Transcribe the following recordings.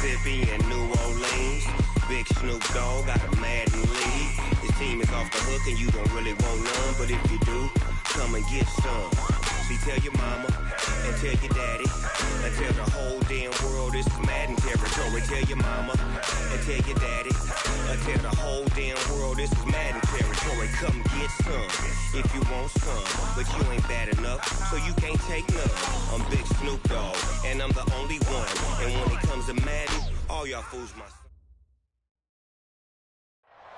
Mississippi and New Orleans. Big Snoop Dogg got a Madden league. His team is off the hook and you don't really want none, but if you do, come and get some. See, tell your mama and tell your daddy and tell the whole damn world this is Madden territory. Tell your mama and tell your daddy and tell the whole damn world this is Madden territory. Come get some if you want some, but you ain't bad enough, so you can't take none. I'm Big Snoop Dogg, and I'm the only one. And when it comes to Madden, all y'all fools my.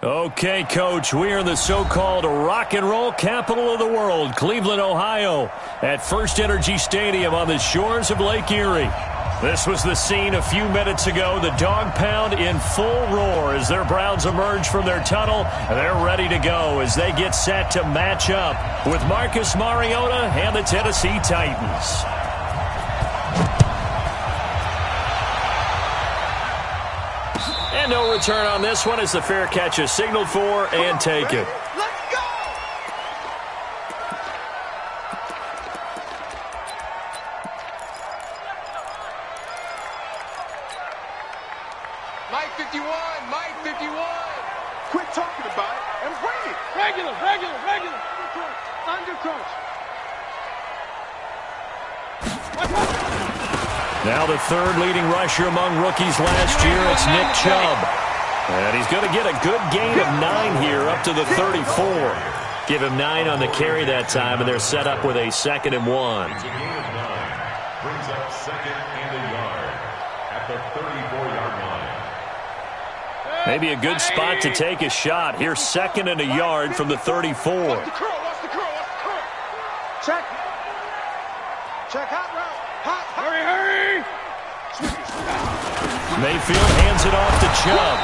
Okay, Coach, we are in the so-called rock and roll capital of the world, Cleveland, Ohio, at First Energy Stadium on the shores of Lake Erie. This was the scene a few minutes ago, the dog pound in full roar as their Browns emerge from their tunnel. They're ready to go as they get set to match up with Marcus Mariota and the Tennessee Titans. And no return on this one as the fair catch is signaled for and taken. Let's go! Mike 51, Mike 51. Quit talking about it and bring it. Regular. Undercoach. Now the third leading rusher among rookies last year, it's Nick Chubb. And he's going to get a good gain of 9 here up to the 34. Give him 9 on the carry that time, and they're set up with a 2nd and 1. Brings up 2nd and a yard at the 34-yard line. Maybe a good spot to take a shot. Here's 2nd and a yard from the 34. Watch the curl. Check. Check hot route. Hurry. Mayfield hands it off to Chubb.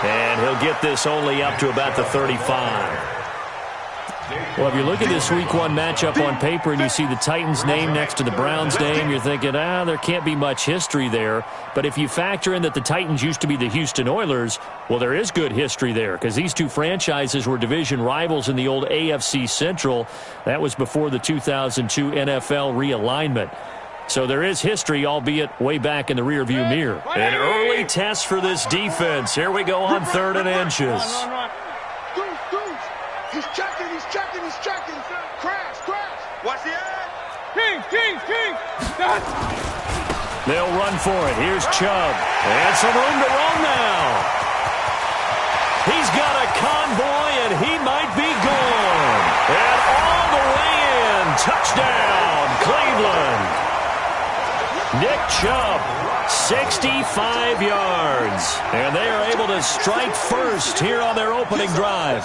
And he'll get this only up to about the 35. Well, if you look at this Week 1 matchup on paper and you see the Titans' name next to the Browns' name, you're thinking, there can't be much history there. But if you factor in that the Titans used to be the Houston Oilers, well, there is good history there because these two franchises were division rivals in the old AFC Central. That was before the 2002 NFL realignment. So there is history, albeit way back in the rearview mirror. An early test for this defense. Here we go on 3rd and inches. He's checking. Crash. Watch the eye. King. They'll run for it. Here's Chubb. And some room to run now. He's got a convoy, and he might be gone. And all the way in. Touchdown, Cleveland. Nick Chubb, 65 yards. And they are able to strike first here on their opening drive.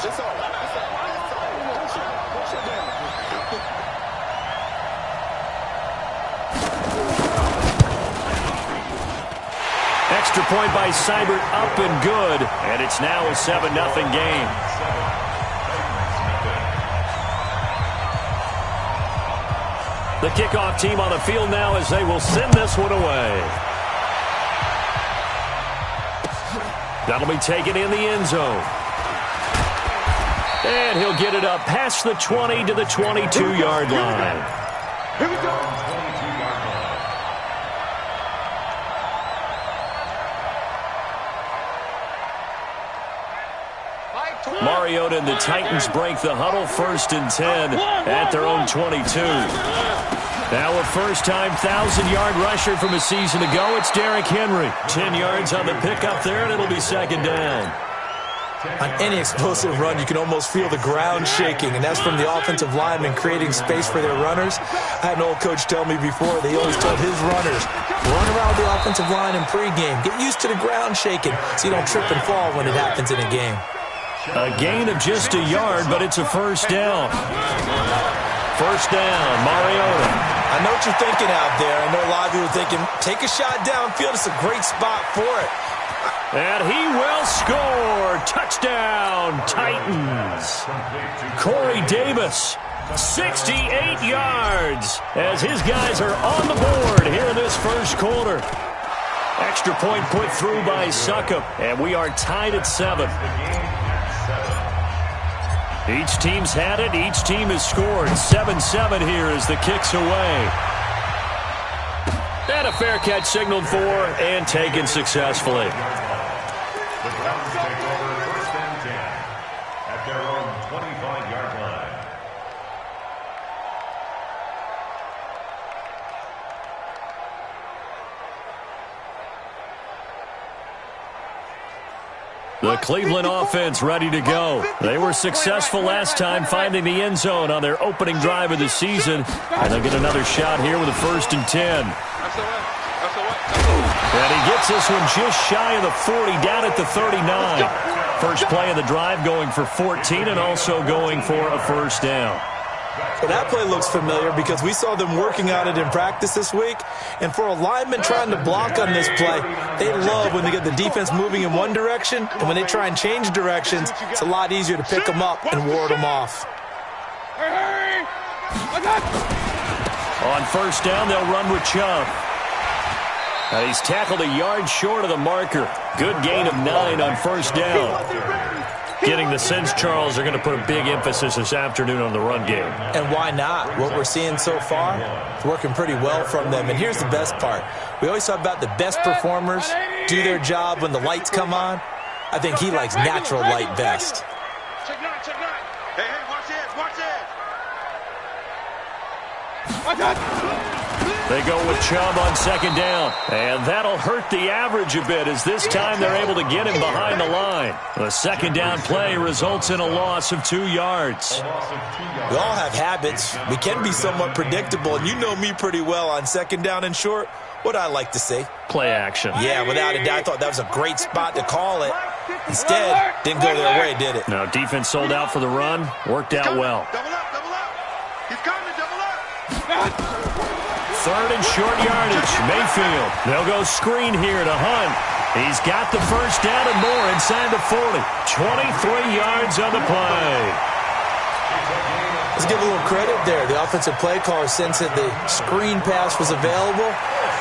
Extra point by Seibert, up and good. And it's now a 7-0 game. The kickoff team on the field now as they will send this one away. That'll be taken in the end zone. And he'll get it up past the 20 to the 22-yard line. Here we go. Mariota and the Titans break the huddle, 1st and 10 at their own 22. Now a first-time 1,000-yard rusher from a season ago, it's Derrick Henry. 10 yards on the pickup there, and it'll be 2nd down. On any explosive run, you can almost feel the ground shaking, and that's from the offensive linemen creating space for their runners. I had an old coach tell me before, they always told his runners, run around the offensive line in pregame. Get used to the ground shaking so you don't trip and fall when it happens in a game. A gain of just a yard, but it's a 1st down. 1st down, Mariota. I know what you're thinking out there. I know a lot of you are thinking, take a shot downfield. It's a great spot for it. And he will score. Touchdown, Titans. Corey Davis, 68 yards as his guys are on the board here in this first quarter. Extra point put through by Succop, and we are tied at 7. Each team's had it. Each team has scored. 7-7 here as the kick's away. And a fair catch signaled for and taken successfully. The Browns take over 1st and 10 at their own 25-yard line. The Cleveland offense ready to go. They were successful last time finding the end zone on their opening drive of the season. And they'll get another shot here with a 1st and 10. And he gets this one just shy of the 40, down at the 39. First play of the drive going for 14 and also going for a 1st down. Well, that play looks familiar because we saw them working on it in practice this week. And for a lineman trying to block on this play, they love when they get the defense moving in one direction. And when they try and change directions, it's a lot easier to pick them up and ward them off. On 1st down, they'll run with Chubb. He's tackled a yard short of the marker. Good gain of 9 on 1st down. Getting the sense, Charles, they're going to put a big emphasis this afternoon on the run game. And why not? What we're seeing so far is working pretty well from them. And here's the best part. We always talk about the best performers do their job when the lights come on. I think he likes natural light best. Check 9, check 9. Hey, watch it, watch it. They go with Chubb on 2nd down. And that'll hurt the average a bit as this time they're able to get him behind the line. The 2nd down play results in a loss of 2 yards. We all have habits. We can be somewhat predictable. And you know me pretty well on 2nd down and short. What I like to say. Play action. Yeah, without a doubt. I thought that was a great spot to call it. Instead, didn't go their way, did it? Now, defense sold out for the run. Worked out well. Double up, double up. He's coming, double up. 3rd and short yardage. Mayfield. They'll go screen here to Hunt. He's got the 1st down and more inside the 40. 23 yards on the play. Let's give a little credit there. The offensive play caller sensed that the screen pass was available.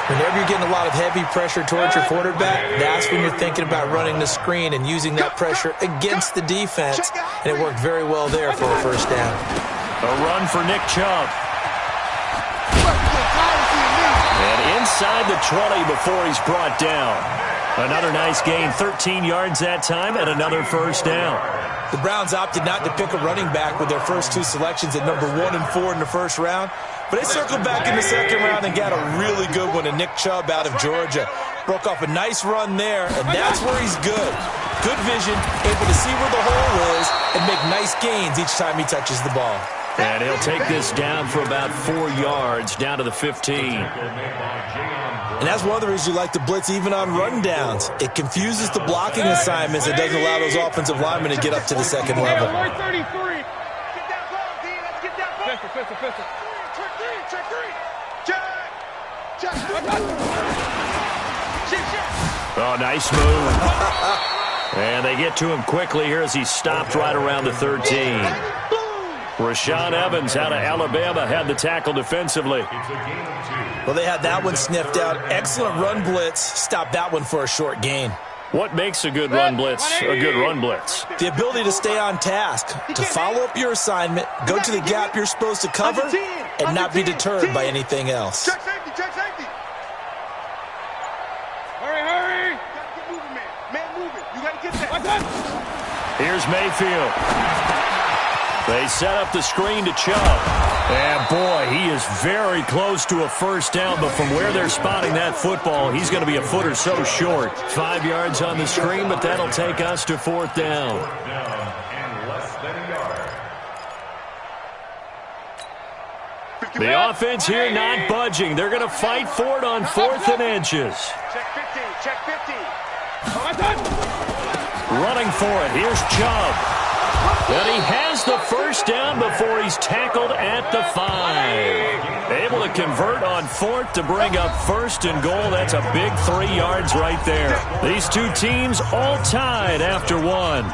Whenever you're getting a lot of heavy pressure towards your quarterback, that's when you're thinking about running the screen and using that pressure against the defense. And it worked very well there for a 1st down. A run for Nick Chubb. And inside the 20 before he's brought down. Another nice gain, 13 yards that time, and another 1st down. The Browns opted not to pick a running back with their first 2 selections at number 1 and 4 in the 1st round. But they circled back in the 2nd round and got a really good one to Nick Chubb out of Georgia. Broke off a nice run there, and that's where he's good. Good vision, able to see where the hole is, and make nice gains each time he touches the ball. And he'll take this down for about 4 yards, down to the 15. And that's one of the reasons you like to blitz even on rundowns. It confuses the blocking assignments. It doesn't allow those offensive linemen to get up to the 2nd level. 33. Get that ball, D. Let's get that ball. Pistol. Check 3. Oh, nice move. And they get to him quickly here as he's stopped right around the 13. Rashaan Evans out of Alabama had the tackle defensively. Well, they had that one sniffed out. Excellent run blitz. Stopped that one for a short gain. What makes a good run blitz a good run blitz? The ability to stay on task, to follow up your assignment, go to the gap you're supposed to cover, and not be deterred by anything else. Check safety, check safety. Hurry. You gotta get moving, man. Man moving. You gotta get that. Here's Mayfield. They set up the screen to Chubb. And, boy, he is very close to a 1st down, but from where they're spotting that football, he's going to be a foot or so short. 5 yards on the screen, but that'll take us to 4th down. And less than a yard. The offense here not budging. They're going to fight for it on 4th and inches. Check 15. Running for it. Here's Chubb. But he has the 1st down before he's tackled at the 5. Able to convert on 4th to bring up 1st and goal. That's a big 3 yards right there. These 2 teams all tied after 1.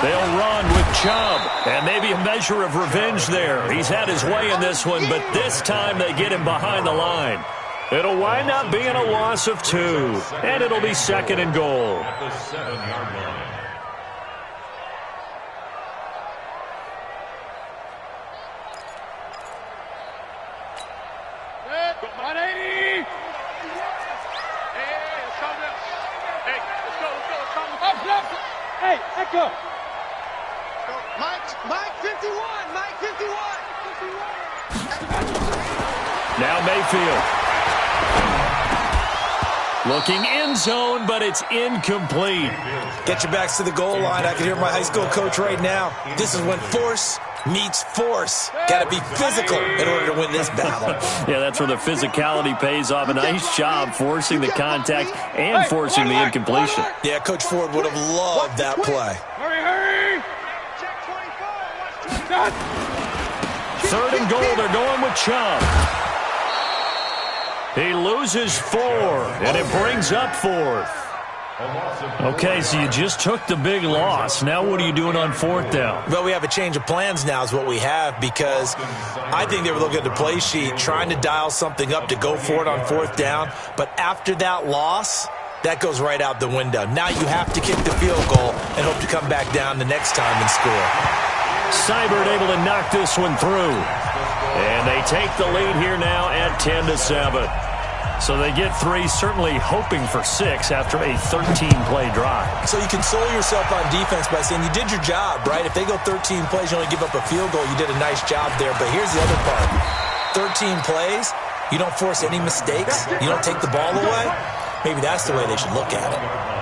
They'll run with Chubb. And maybe a measure of revenge there. He's had his way in this one, but this time they get him behind the line. It'll wind up being a loss of 2, and it'll be 2nd and goal. At the 7-yard line. Hey, echo. Mike 51. Mike 51. Now Mayfield. Looking end zone, but it's incomplete. Get your backs to the goal line. I can hear my high school coach right now. This is when force meets force. Got to be physical in order to win this battle. Yeah, that's where the physicality pays off. A nice job forcing the contact and forcing the incompletion. Yeah, Coach Ford would have loved that play. Hurry. Check 24. 3rd and goal, they're going with Chubb. He loses 4, and it brings up 4th. Okay, so you just took the big loss. Now what are you doing on 4th down? Well, we have a change of plans now is what we have, because I think they were looking at the play sheet, trying to dial something up to go for it on 4th down. But after that loss, that goes right out the window. Now you have to kick the field goal and hope to come back down the next time and score. Seibert able to knock this one through. And they take the lead here now at 10-7. So they get 3, certainly hoping for 6 after a 13-play drive. So you console yourself on defense by saying you did your job, right? If they go 13 plays, you only give up a field goal, you did a nice job there. But here's the other part. 13 plays, you don't force any mistakes, you don't take the ball away. Maybe that's the way they should look at it.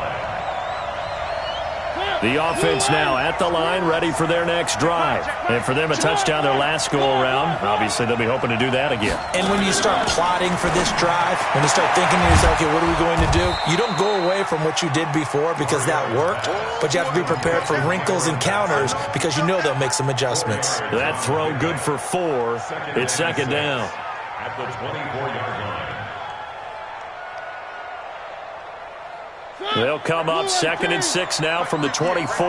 The offense now at the line, ready for their next drive. And for them, a touchdown their last go-around. Obviously, they'll be hoping to do that again. And when you start plotting for this drive, when you start thinking to yourself, okay, what are we going to do? You don't go away from what you did before because that worked, but you have to be prepared for wrinkles and counters because you know they'll make some adjustments. That throw good for 4. It's 2nd down. At the 24-yard line. They'll come up 2nd and 6 now from the 24.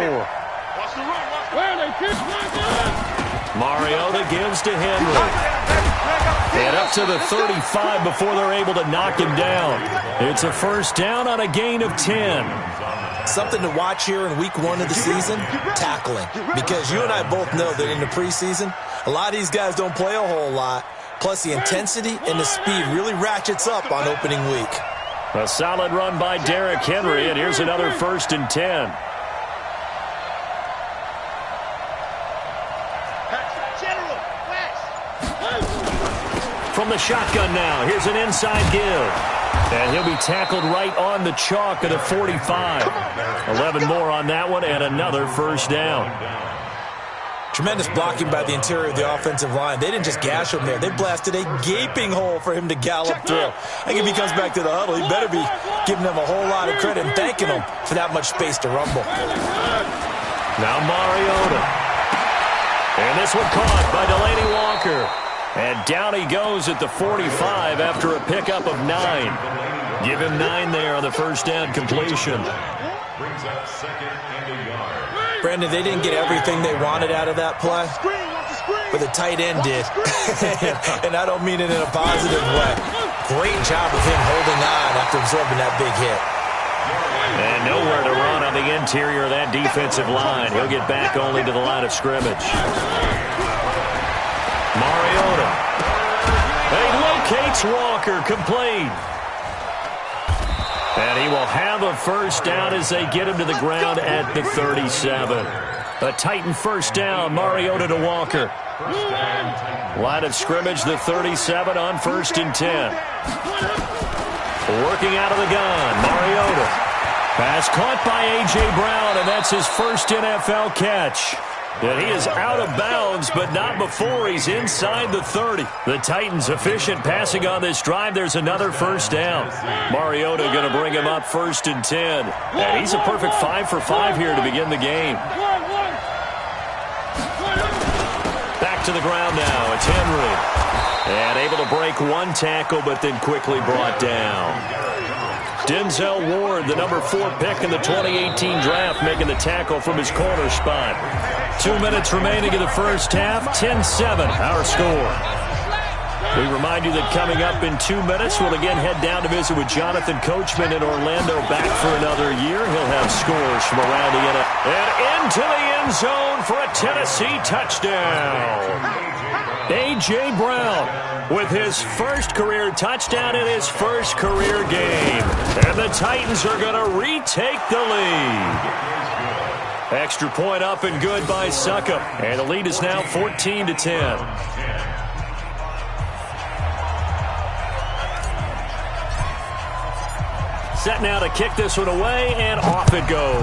Mariota gives to Henry. And up to the 35 before they're able to knock him down. It's a 1st down on a gain of 10. Something to watch here in week 1 of the season, tackling. Because you and I both know that in the preseason, a lot of these guys don't play a whole lot. Plus the intensity and the speed really ratchets up on opening week. A solid run by Derrick Henry, and here's another 1st and 10. From the shotgun now, here's an inside give. And he'll be tackled right on the chalk at the 45. 11 more on that one, and another 1st down. Tremendous blocking by the interior of the offensive line. They didn't just gash him there. They blasted a gaping hole for him to gallop through. I think if he comes back to the huddle, he better be giving them a whole lot of credit and thanking them for that much space to rumble. Now Mariota. And this one caught by Delanie Walker. And down he goes at the 45 after a pickup of 9. Give him 9 there on the 1st down completion. Brings up 2nd and a yard. Brandon, they didn't get everything they wanted out of that play, but the tight end did. And I don't mean it in a positive way. Great job of him holding on after absorbing that big hit. And nowhere to run on the interior of that defensive line. He'll get back only to the line of scrimmage. Mariota. He locates Walker, complete. And he will have a 1st down as they get him to the ground at the 37. A Titan 1st down, Mariota to Walker. Line of scrimmage, the 37 on 1st and 10. Working out of the gun, Mariota. Pass caught by A.J. Brown, and that's his 1st NFL catch. And he is out of bounds, but not before he's inside the 30. The Titans efficient passing on this drive. There's another 1st down. Mariota going to bring him up 1st and 10. And he's a perfect 5 for 5 here to begin the game. Back to the ground now. It's Henry. And able to break 1 tackle, but then quickly brought down. Denzel Ward, the number 4 pick in the 2018 draft, making the tackle from his corner spot. 2 minutes remaining in the first half, 10-7, our score. We remind you that coming up in 2 minutes, we'll again head down to visit with Jonathan Coachman in Orlando, back for another year. He'll have scores from around the NFL. And into the end zone for a Tennessee touchdown. A.J. Brown with his first career touchdown in his first career game. And the Titans are going to retake the lead. Extra point up and good by Succop. And the lead is now 14-10. Set now to kick this one away, and off it goes.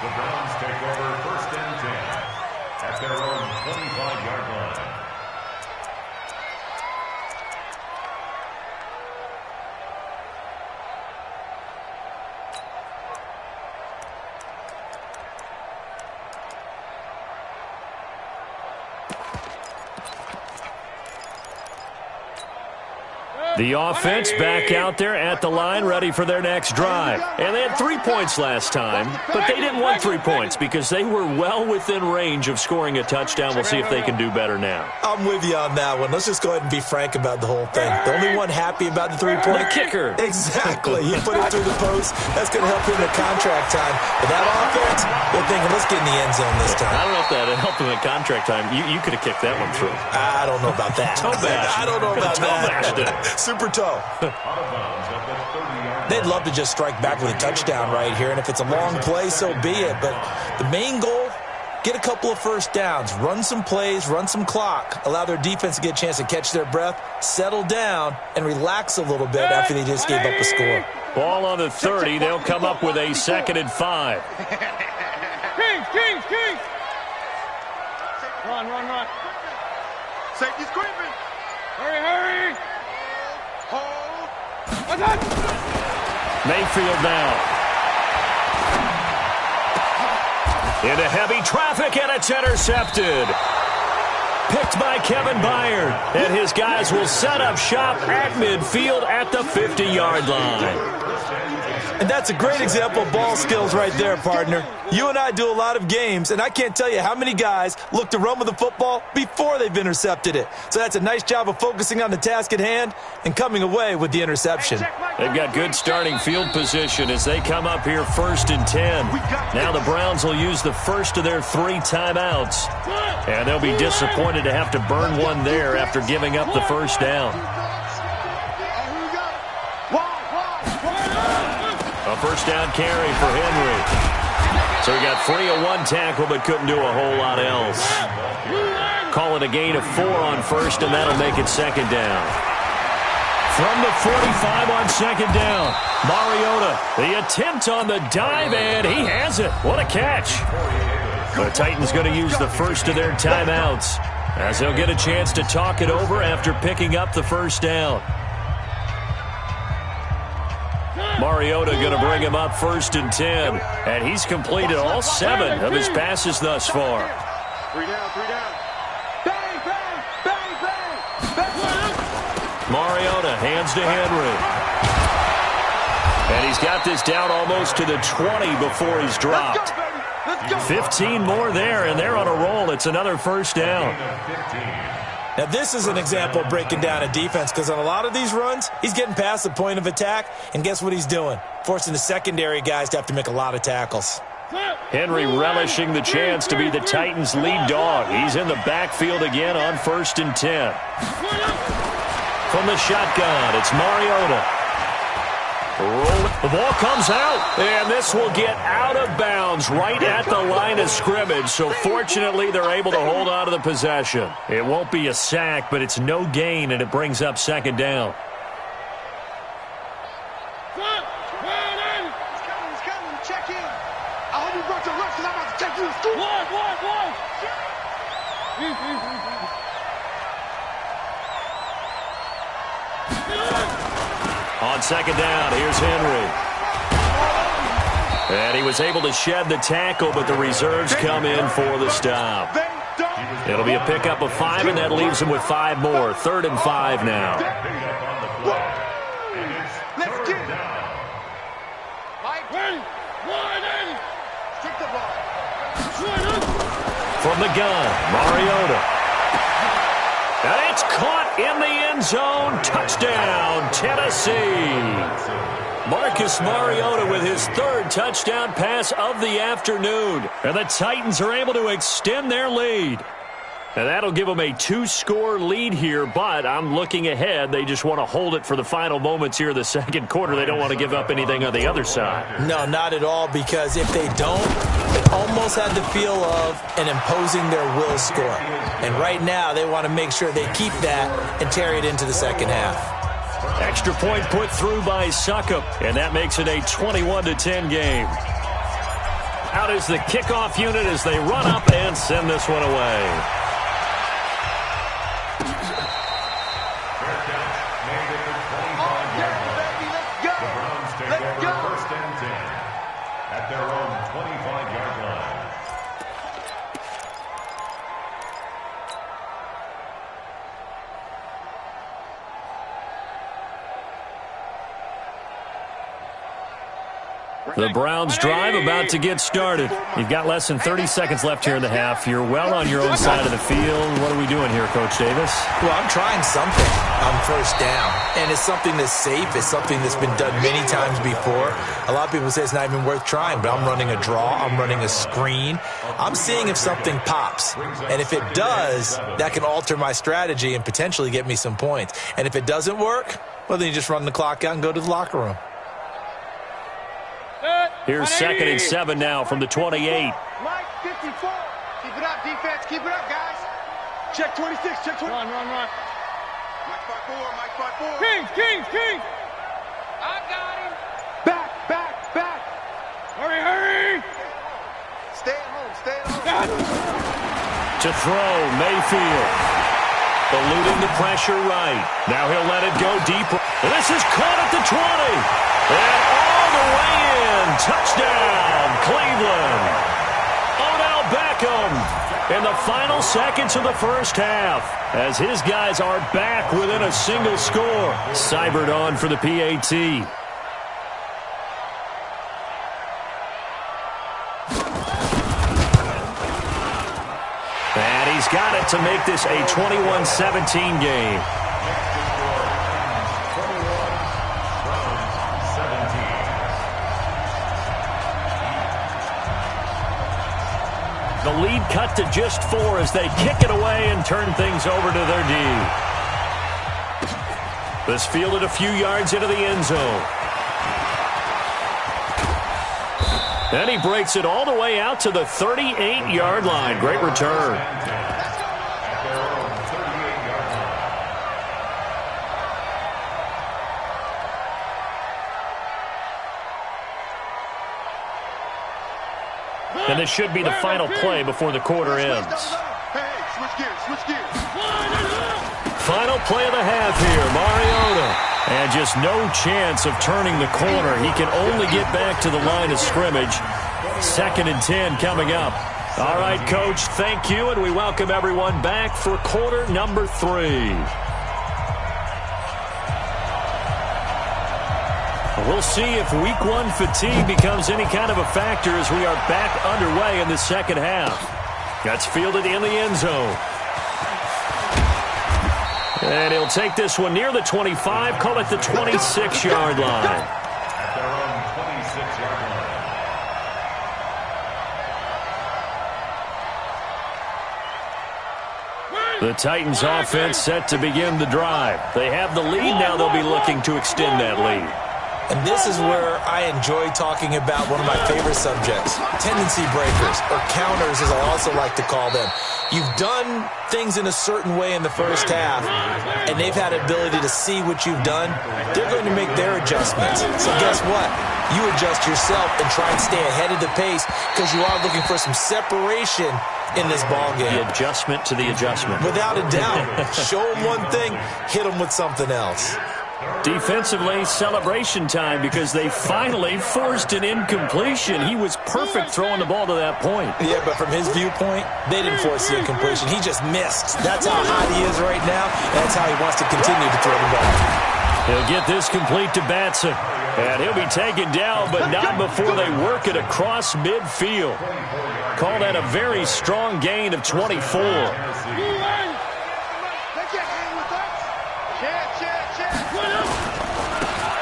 The Browns take over 1st and 10 at their own 25-yard line. The offense back out there at the line, ready for their next drive. And they had 3 points last time, but they didn't want 3 points because they were well within range of scoring a touchdown. We'll see if they can do better now. I'm with you on that one. Let's just go ahead and be frank about the whole thing. The only one happy about the 3-point. The kicker. Exactly. He put it through the post. That's going to help him in contract time. But that offense, they're thinking, let's get in the end zone this time. I don't know if that helped him in contract time. You could have kicked that one through. I don't know about that. Toe bash. I don't know about that. Super toe. They'd love to just strike back with a touchdown right here, and if it's a long play, so be it. But the main goal, get a couple of first downs, run some plays, run some clock, allow their defense to get a chance to catch their breath, settle down, and relax a little bit after they just gave up a score. Ball on the 30. They'll come up with a 2nd and 5. Kings! Run. Safety's creeping. Hurry. Hold. Mayfield now. Into heavy traffic, and it's intercepted. Picked by Kevin Byard. And his guys will set up shop at midfield at the 50-yard line. And that's a great example of ball skills right there, partner. You and I do a lot of games, and I can't tell you how many guys look to run with the football before they've intercepted it. So that's a nice job of focusing on the task at hand and coming away with the interception. They've got good starting field position as they come up here 1st and 10. Now the Browns will use the first of their 3 timeouts. And they'll be disappointed to have to burn one there after giving up the first down. A first down carry for Henry. So he got free of 1 tackle but couldn't do a whole lot else. Call it a gain of 4 on first, and that'll make it 2nd down. From the 45 on 2nd down, Mariota, the attempt on the dive, and he has it. What a catch. The Titans going to use the first of their timeouts as they'll get a chance to talk it over after picking up the first down. Mariota going to bring him up 1st and 10. And he's completed all 7 of his passes thus far. 3 down. Bang! Mariota hands to Henry. And he's got this down almost to the 20 before he's dropped. 15 more there, and they're on a roll. It's another first down. Now, this is an example of breaking down a defense because on a lot of these runs, he's getting past the point of attack, and guess what he's doing? Forcing the secondary guys to have to make a lot of tackles. Henry relishing the chance to be the Titans' lead dog. He's in the backfield again on 1st and 10. From the shotgun, it's Mariota. The ball comes out, and this will get out of bounds right at the line of scrimmage. So fortunately, they're able to hold on to the possession. It won't be a sack, but it's no gain, and it brings up 2nd down. He's coming. Check in. I hope you brought your lunch because I'm about to take you to school. What? On 2nd down, here's Henry. And he was able to shed the tackle, but the reserves come in for the stop. It'll be a pickup of 5, and that leaves them with 5 more. 3rd and 5 now. Let's get it. Mike, ready. Kick the ball. From the gun, Mariota. And it's caught in the end zone. Touchdown, Tennessee. Marcus Mariota with his 3rd touchdown pass of the afternoon. And the Titans are able to extend their lead. And that'll give them a 2-score lead here, but I'm looking ahead. They just want to hold it for the final moments here of the second quarter. They don't want to give up anything on the other side. No, not at all, because if they don't, it almost had the feel of an imposing their will score. And right now, they want to make sure they keep that and carry it into the second half. Extra point put through by Succop, and that makes it a 21-10 game. Out is the kickoff unit as they run up and send this one away. The Browns drive about to get started. You've got less than 30 seconds left here in the half. You're well on your own side of the field. What are we doing here, Coach Davis? Well, I'm trying something on 1st down, and it's something that's safe. It's something that's been done many times before. A lot of people say it's not even worth trying, but I'm running a draw. I'm running a screen. I'm seeing if something pops, and if it does, that can alter my strategy and potentially get me some points. And if it doesn't work, well, then you just run the clock out and go to the locker room. Here's 2nd and 7 now from the 28. Mike, 54. Keep it up, defense. Keep it up, guys. Check 26. Check 20. Run. Mike 5-4. Kings. I got him. Back. Hurry. Stay at home. To throw, Mayfield. Eluding the pressure right. Now he'll let it go deeper. And this is caught at the 20. And all the way in. Touchdown, Cleveland. Odell Beckham in the final seconds of the first half as his guys are back within a single score. Seibert on for the PAT. And he's got it to make this a 21-17 game. The lead cut to just 4 as they kick it away and turn things over to their D. This fielded a few yards into the end zone. And he breaks it all the way out to the 38-yard line. Great return. And this should be the final play before the quarter ends. Switch gears. Final play of the half here, Mariota. And just no chance of turning the corner. He can only get back to the line of scrimmage. 2nd and 10 coming up. All right, Coach, thank you, and we welcome everyone back for quarter number 3. We'll see if week 1 fatigue becomes any kind of a factor as we are back underway in the second half. That's fielded in the end zone. And he'll take this one near the 25, call it the 26-yard line. At their own 26-yard line. The Titans offense set to begin the drive. They have the lead, now they'll be looking to extend that lead. And this is where I enjoy talking about one of my favorite subjects, tendency breakers, or counters as I also like to call them. You've done things in a certain way in the first half, and they've had an ability to see what you've done. They're going to make their adjustments. So guess what? You adjust yourself and try and stay ahead of the pace because you are looking for some separation in this ballgame. The adjustment to the adjustment. Without a doubt. Show them one thing, hit them with something else. Defensively, celebration time because they finally forced an incompletion. He was perfect throwing the ball to that point. Yeah, but from his viewpoint, they didn't force the incompletion. He just missed. That's how hot he is right now. That's how he wants to continue to throw the ball. He'll get this complete to Batson. And he'll be taken down, but not before they work it across midfield. Call that a very strong gain of 24.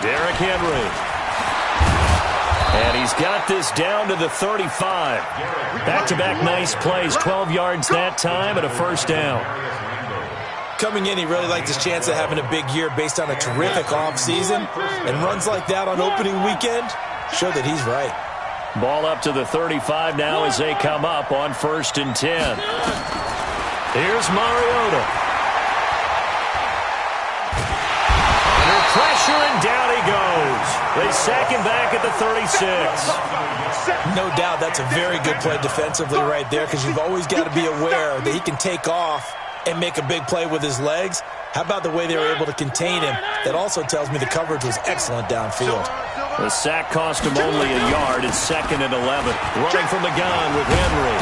Derrick Henry. And he's got this down to the 35. Back-to-back nice plays, 12 yards that time and a first down. Coming in, he really liked his chance of having a big year based on a terrific offseason. And runs like that on opening weekend show that he's right. Ball up to the 35 now as they come up on 1st and 10. Here's Mariota. Under pressure, and down he goes. They sack him back at the 36. No doubt that's a very good play defensively right there because you've always got to be aware that he can take off and make a big play with his legs. How about the way they were able to contain him? That also tells me the coverage was excellent downfield. The sack cost him only a yard. It's 2nd and 11. Running from the gun with Henry.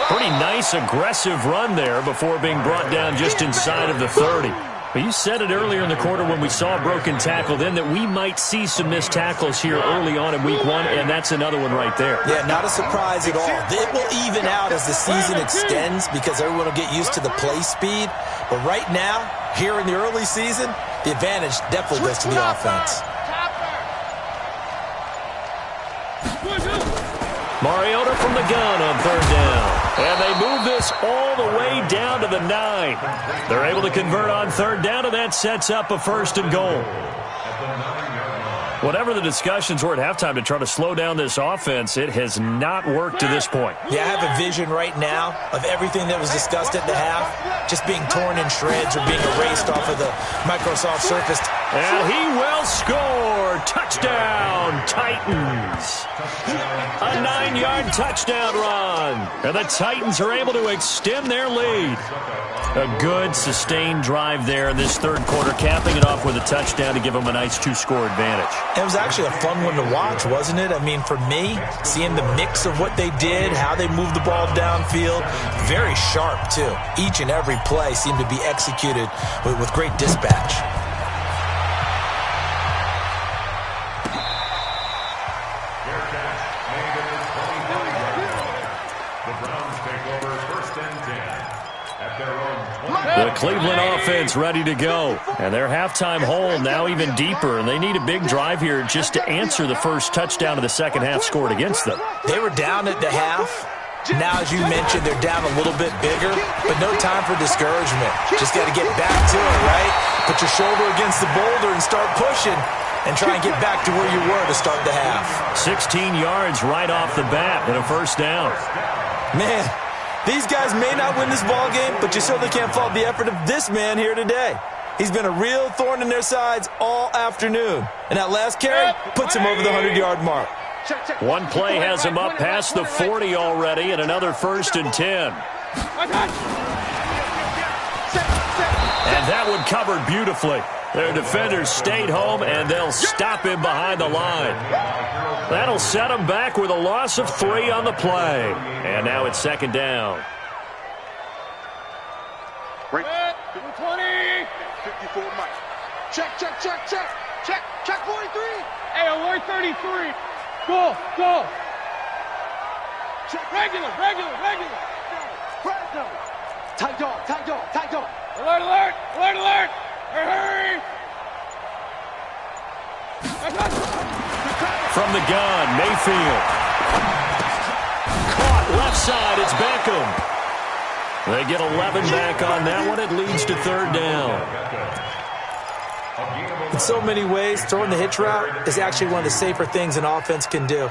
Pretty nice, aggressive run there before being brought down just inside of the 30. But you said it earlier in the quarter when we saw a broken tackle then that we might see some missed tackles here early on in week 1, and that's another one right there. Yeah, not a surprise at all. It will even out as the season extends because everyone will get used to the play speed. But right now, here in the early season, the advantage definitely goes to the offense. Mariota from the gun on 3rd down. And they move this all the way down to the 9. They're able to convert on 3rd down, and that sets up a 1st and goal. Whatever the discussions were at halftime to try to slow down this offense, it has not worked to this point. Yeah, I have a vision right now of everything that was discussed at the half just being torn in shreds or being erased off of the Microsoft Surface. And he will score. Touchdown, Titans. A 9-yard touchdown run. And the Titans are able to extend their lead. A good, sustained drive there in this 3rd quarter, capping it off with a touchdown to give them a nice 2-score advantage. It was actually a fun one to watch, wasn't it? I mean, for me, seeing the mix of what they did, how they moved the ball downfield, very sharp, too. Each and every play seemed to be executed with great dispatch. The Cleveland offense ready to go. And their halftime hole now even deeper. And they need a big drive here just to answer the first touchdown of the second half scored against them. They were down at the half. Now, as you mentioned, they're down a little bit bigger, but no time for discouragement. Just got to get back to it, right? Put your shoulder against the boulder and start pushing and try and get back to where you were to start the half. 16 yards right off the bat and a 1st down. Man, these guys may not win this ball game, but you certainly can't fault the effort of this man here today. He's been a real thorn in their sides all afternoon. And that last carry puts him over the 100-yard mark. One play has him up past the 40 already, and another 1st and 10. And that one covered beautifully. Their defenders stayed home, and they'll stop him behind the line. That'll set him back with a loss of 3 on the play. And now it's 2nd down. 20. 54 Mike. Check. Check 43. Hey, alert 33. Go. Check. Regular. Tight dog. Alert. Hurry. From the gun, Mayfield. Caught left side, it's Beckham. They get 11 back on that one. It leads to 3rd down. In so many ways, throwing the hitch route is actually one of the safer things an offense can do.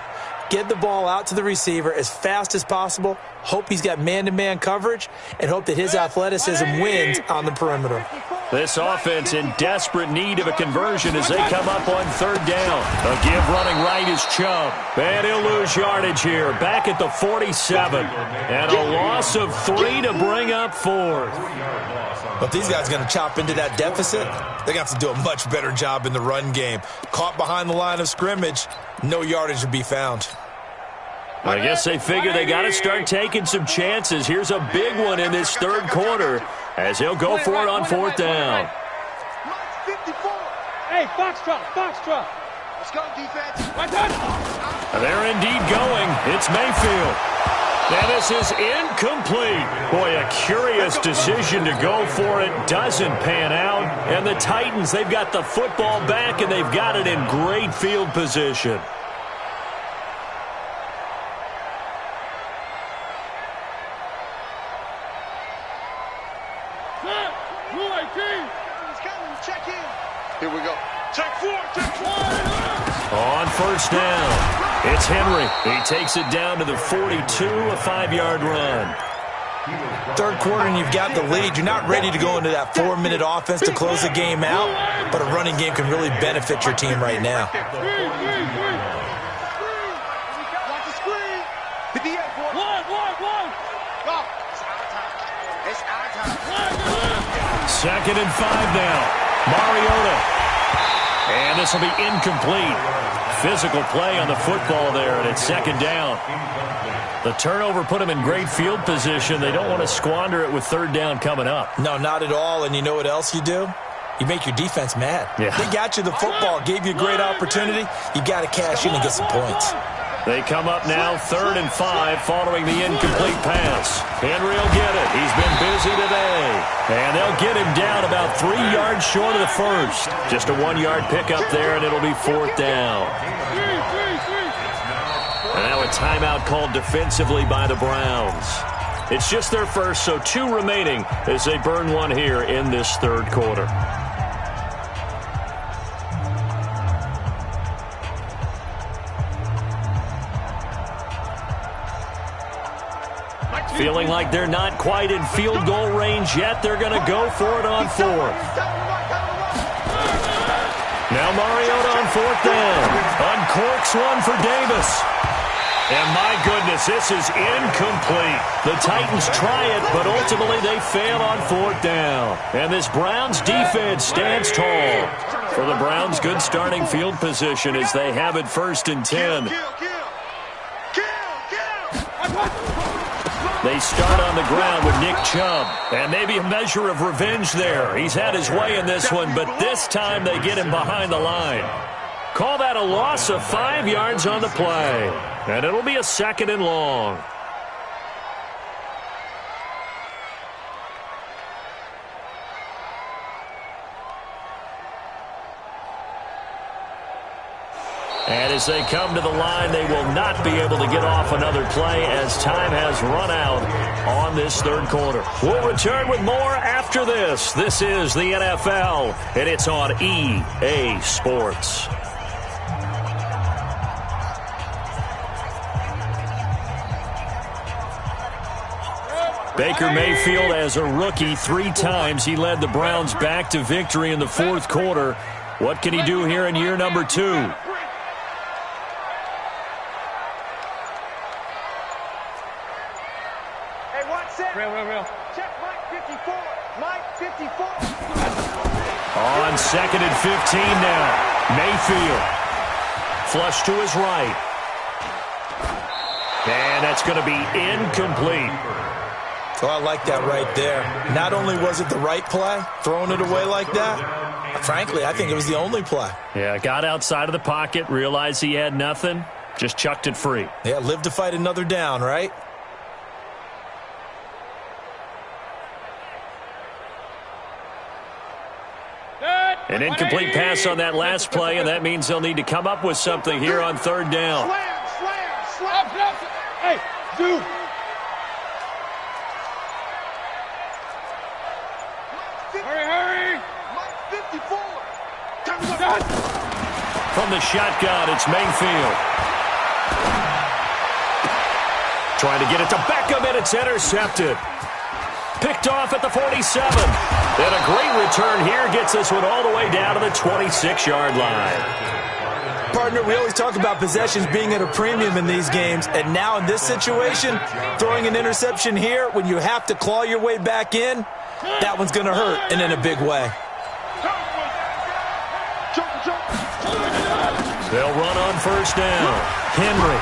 Get the ball out to the receiver as fast as possible. Hope he's got man-to-man coverage, and hope that his athleticism wins on the perimeter. This offense in desperate need of a conversion as they come up on third down. A give running right is Chubb. And he'll lose yardage here. Back at the 47. And a loss of 3 to bring up fourth. But these guys are going to chop into that deficit. They're going to have to do a much better job in the run game. Caught behind the line of scrimmage, no yardage to be found. I guess they figure they got to start taking some chances. Here's a big one in this third quarter as he'll go for it on fourth down. Hey, Foxtrot. Let's go, defense. They're indeed going. It's Mayfield. And this is incomplete. Boy, a curious decision to go for it. Doesn't pan out. And the Titans, they've got the football back, and they've got it in great field position. Here we go. Check 4. On first down, it's Henry. He takes it down to the 42, a 5-yard run. Third quarter and you've got the lead. You're not ready to go into that 4-minute offense to close the game out, but a running game can really benefit your team right now. Second and 5 now. Mariota. And this will be incomplete. Physical play on the football there, and it's second down. The turnover put them in great field position. They don't want to squander it with third down coming up. No, not at all. And you know what else you do? You make your defense mad. Yeah. They got you the football, gave you a great opportunity. You got to cash in and get some points. They come up now 3rd and 5 following the incomplete pass. Henry will get it. He's been busy today. And they'll get him down about 3 yards short of the first. Just a 1-yard pickup there, and it'll be fourth down. And now a timeout called defensively by the Browns. It's just their first, so 2 remaining as they burn one here in this third quarter. Feeling like they're not quite in field goal range yet. They're going to go for it on fourth. Now Mariota on fourth down. Uncorks one for Davis. And my goodness, this is incomplete. The Titans try it, but ultimately they fail on fourth down. And this Browns defense stands tall. For the Browns, good starting field position as they have it 1st and 10. They start on the ground with Nick Chubb. And maybe a measure of revenge there. He's had his way in this one, but this time they get him behind the line. Call that a loss of 5 yards on the play. And it'll be a 2nd and long. And as they come to the line, they will not be able to get off another play as time has run out on this third quarter. We'll return with more after this. This is the NFL, and it's on EA Sports. Baker Mayfield, as a rookie, 3 times he led the Browns back to victory in the fourth quarter. What can he do here in year number 2? Real. Check Mike 54. Mike 54. On 2nd and 15 now. Mayfield. Flush to his right. And that's going to be incomplete. So I like that right there. Not only was it the right play, throwing it away like that, frankly, I think it was the only play. Yeah, got outside of the pocket, realized he had nothing, just chucked it free. Yeah, live to fight another down, right? An incomplete pass on that last play, and that means they'll need to come up with something here on third down. Slam. Hey, dude. Hurry. Mike 54. From the shotgun, it's Mayfield. Trying to get it to Beckham, and it's intercepted. Picked off at the 47. And a great return here gets this one all the way down to the 26-yard line. Partner, we always talk about possessions being at a premium in these games, and now in this situation, throwing an interception here when you have to claw your way back in, that one's going to hurt, and in a big way. They'll run on first down. Henry.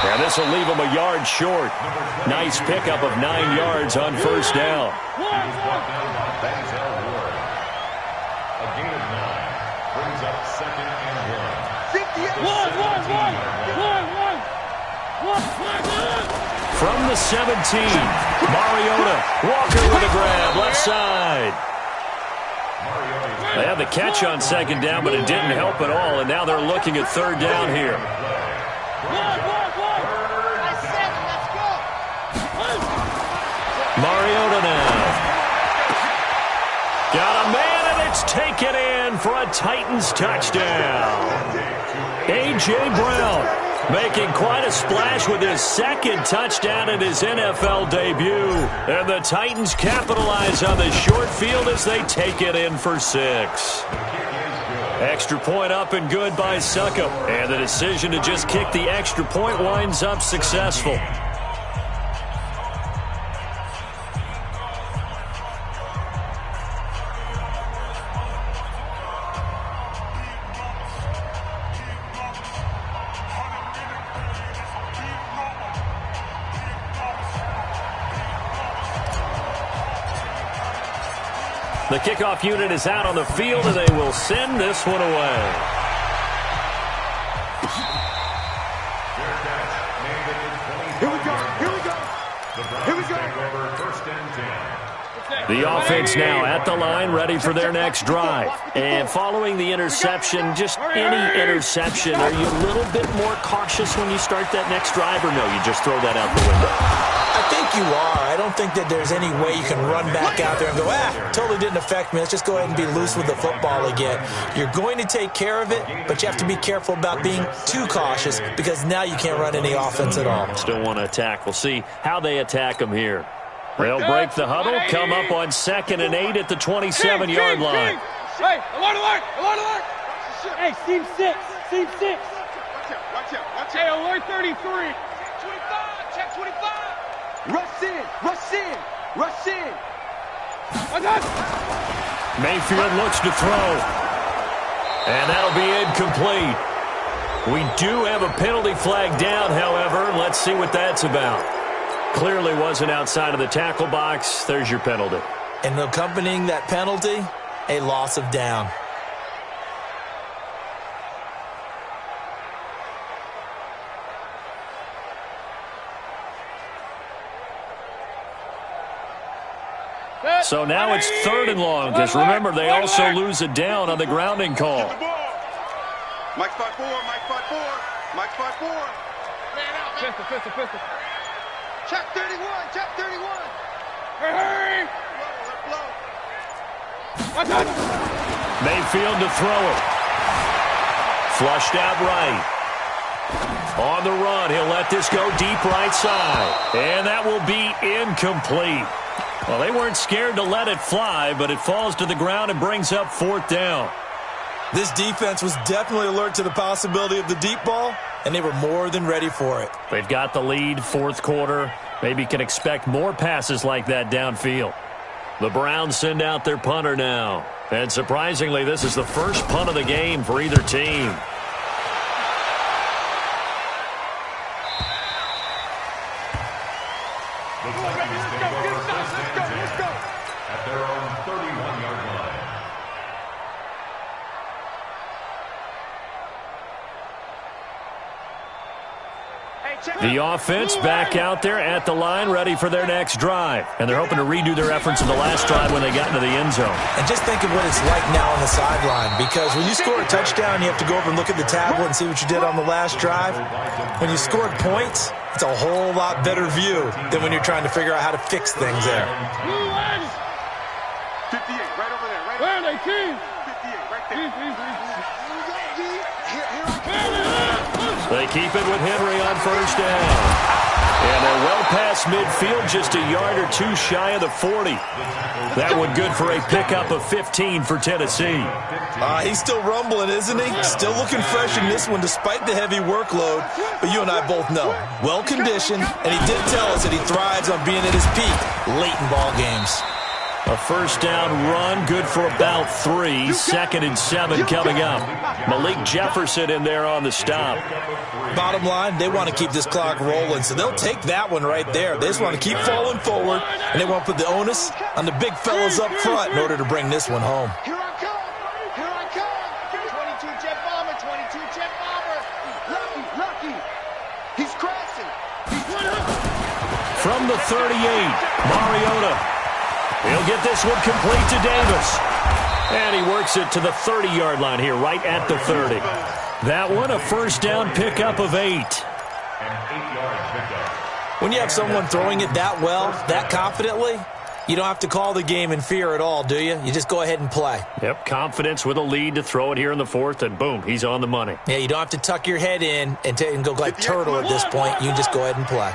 And this will leave him a yard short. Nice pickup of 9 yards on first down. He was brought down by Denzel Ward. A gain of 9 brings up 2nd and 1. From the 17, Mariota. Walker with a grab, left side. They had the catch on 2nd down, but it didn't help at all, and now they're looking at 3rd down here. Mariota now. Got a man, and it's taken in for a Titans touchdown. A.J. Brown making quite a splash with his 2nd touchdown in his NFL debut. And the Titans capitalize on the short field as they take it in for 6. Extra point up and good by Succop. And the decision to just kick the extra point winds up successful. The kickoff unit is out on the field, and they will send this one away. Here we go. Here we go. The offense now at the line, ready for their next drive. And following the interception, just any interception, are you a little bit more cautious when you start that next drive, or no, you just throw that out the window? I think you are. I don't think that there's any way you can run back out there and go, totally didn't affect me. Let's just go ahead and be loose with the football again. You're going to take care of it, but you have to be careful about being too cautious because now you can't run any offense at all. Still want to attack. We'll see how they attack them here. They'll break the huddle, come up on 2nd and 8 at the 27-yard line. Hey, alert. Hey, seam 6. Watch out. Hey, alert 33. 25, check 25. Rush in. Mayfield looks to throw. And that'll be incomplete. We do have a penalty flag down, however. Let's see what that's about. Clearly wasn't outside of the tackle box. There's your penalty. And accompanying that penalty, a loss of down. So now it's 3rd and long, because remember, they also lose a down on the grounding call. Mike's 5-4. Man out. Pistol. Check 31. Hurry. Blow. Mayfield to throw it. Flushed out right. On the run, he'll let this go deep right side. And that will be incomplete. Well, they weren't scared to let it fly, but it falls to the ground and brings up 4th down. This defense was definitely alert to the possibility of the deep ball, and they were more than ready for it. They've got the lead, 4th quarter. Maybe can expect more passes like that downfield. The Browns send out their punter now. And surprisingly, this is the first punt of the game for either team. Let's go. At their own 31-yard line. The offense back out there at the line, ready for their next drive. And they're hoping to redo their efforts in the last drive when they got into the end zone. And just think of what it's like now on the sideline, because when you score a touchdown, you have to go over and look at the tablet and see what you did on the last drive. When you scored points, it's a whole lot better view than when you're trying to figure out how to fix things there. 58, right over there. Right. Where are they, King? 58, right there. They keep it with Henry on first down. And they're well past midfield, just a yard or two shy of the 40. That one good for a pickup of 15 for Tennessee. He's still rumbling, isn't he? Still looking fresh in this one despite the heavy workload. But you and I both know, well-conditioned, and he did tell us that he thrives on being at his peak late in ball games. A first down run, good for about 3. 2nd and 7 coming up. Malik Jefferson in there on the stop. Bottom line, they want to keep this clock rolling, so they'll take that one right there. They just want to keep falling forward, and they want to put the onus on the big fellas up front in order to bring this one home. Here I come. Here I come. 22 jet bomber. 22 jet bomber. Lucky. He's crashing. From the 38, Mariota. He'll get this one complete to Davis. And he works it to the 30-yard line here, right at the 30. That one, a first down pickup of 8. When you have someone throwing it that well, that confidently, you don't have to call the game in fear at all, do you? You just go ahead and play. Yep, confidence with a lead to throw it here in the 4th, and boom, he's on the money. Yeah, you don't have to tuck your head in and go like turtle at this point. You just go ahead and play.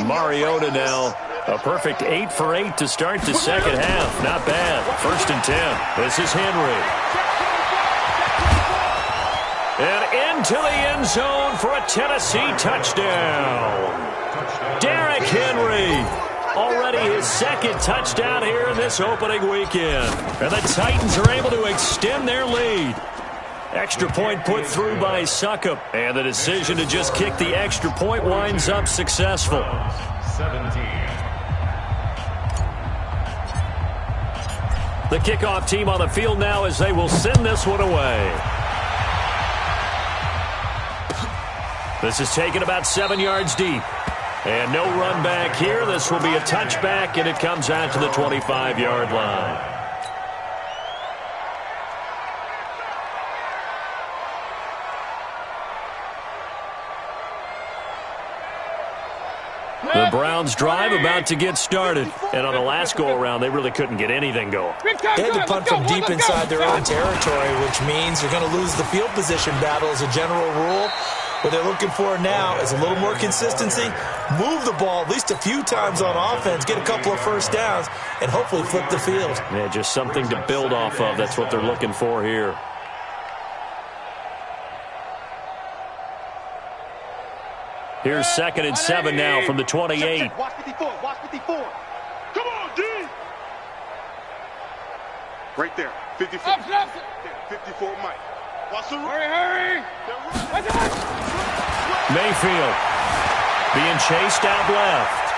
Mariota now, a perfect 8 for 8 to start the second half. Not bad. 1st and 10. This is Henry. And into the end zone for a Tennessee touchdown. Derrick Henry. Already his 2nd touchdown here in this opening weekend. And the Titans are able to extend their lead. Extra point put through by Succop. And the decision to just kick the extra point winds up successful. 17. The kickoff team on the field now as they will send this one away. This is taken about 7 yards deep. And no run back here. This will be a touchback, and it comes out to the 25-yard line. The Browns drive about to get started. And on the last go-around, they really couldn't get anything going. They had to punt from deep inside their own territory, which means you're going to lose the field position battle as a general rule. What they're looking for now is a little more consistency, move the ball at least a few times on offense, get a couple of first downs, and hopefully flip the field. Yeah, just something to build off of. That's what they're looking for here. Here's 2nd and 7 now from the 28. Watch 54. Watch 54. Come on, D. Right there. 54. 54, Mike. Watch the hurry. Mayfield being chased out left.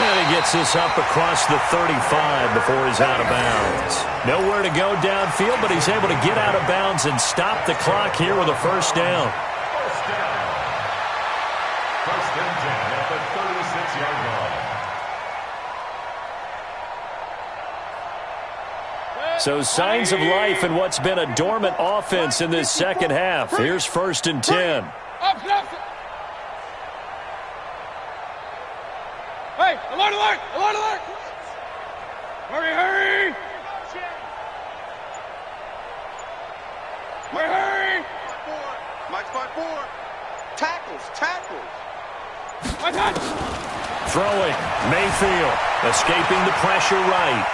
And he gets this up across the 35 before he's out of bounds. Nowhere to go downfield, but he's able to get out of bounds and stop the clock here with a first down. First and 10 at the 36-yard line. So signs of life in what's been a dormant offense in this second half. Here's 1st and 10. Hey, alert, alert, alert, alert. Hurry, hurry. Hurry. Mike, spot 4. Tackles. Throwing. Mayfield escaping the pressure right.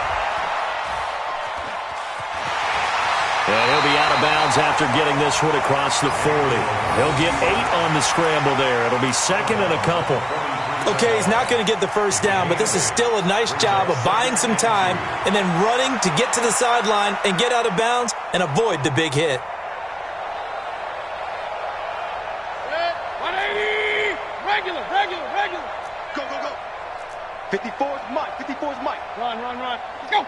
And he'll be out of bounds after getting this one across the 40. He'll get 8 on the scramble there. It'll be 2nd and a couple. Okay, he's not going to get the first down, but this is still a nice job of buying some time and then running to get to the sideline and get out of bounds and avoid the big hit. 180. Regular. Go. 54's Mike. Run.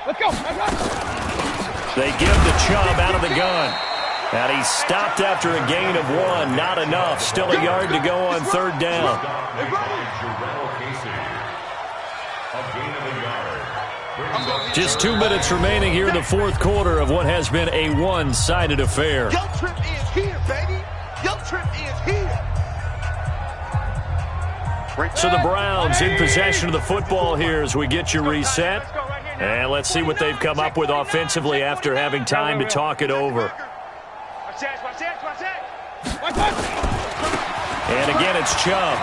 Let's go. They give the Chubb out of the gun. And he's stopped after a gain of 1. Not enough. Still a yard to go on 3rd down. Just 2 minutes remaining here in the 4th quarter of what has been a one-sided affair. Your trip is here, baby. Your trip is here. So the Browns in possession of the football here as we get you reset. And let's see what they've come up with offensively after having time to talk it over. Watch that. And again, it's Chubb.